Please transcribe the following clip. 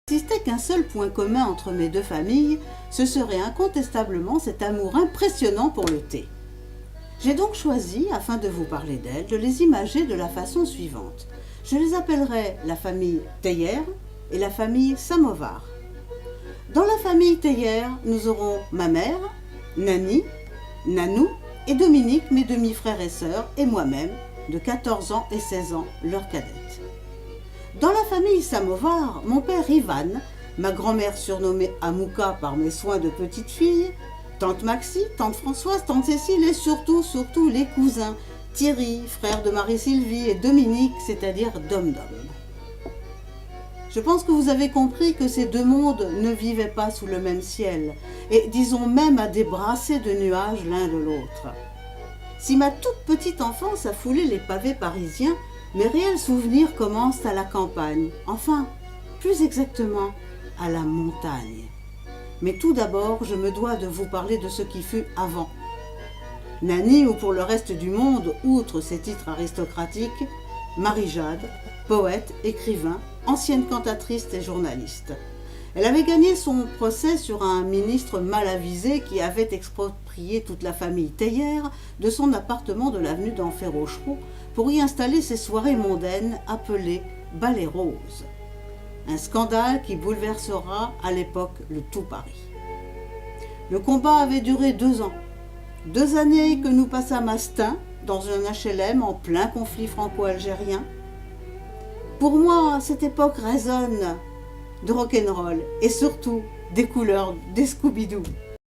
S'il n'existait qu'un seul point commun entre mes deux familles, ce serait incontestablement cet amour impressionnant pour le thé. J'ai donc choisi, afin de vous parler d'elles, de les imager de la façon suivante. Je les appellerai la famille théière et la famille samovar. Dans la famille théière, nous aurons ma mère, Nani, Nanou et Dominique, mes demi-frères et sœurs, et moi-même, de 14 ans et 16 ans, leur cadette. Dans la famille samovar, mon père Ivan, ma grand-mère surnommée Amouka par mes soins de petite fille, tante Maxie, tante Françoise, tante Cécile et surtout les cousins, Thierry, frère de Marie-Sylvie, et Dominique, c'est-à-dire Dom-Dom. Je pense que vous avez compris que ces deux mondes ne vivaient pas sous le même ciel, et disons même à des brassées de nuages l'un de l'autre. Si ma toute petite enfance a foulé les pavés parisiens, mes réels souvenirs commencent à la campagne, enfin, plus exactement, à la montagne. Mais tout d'abord, je me dois de vous parler de ce qui fut avant. Nani, ou pour le reste du monde, outre ses titres aristocratiques, Marie-Jade, poète, écrivain, ancienne cantatrice et journaliste. Elle avait gagné son procès sur un ministre mal avisé qui avait exproprié toute la famille théière de son appartement de l'avenue d'Enfer Rochereau pour y installer ses soirées mondaines appelées Ballets Roses. Un scandale qui bouleversera à l'époque le tout Paris. Le combat avait duré 2 ans. 2 années que nous passâmes à Stein, dans un HLM en plein conflit franco-algérien. Pour moi, cette époque résonne de rock'n'roll et surtout des couleurs des Scooby-Doo.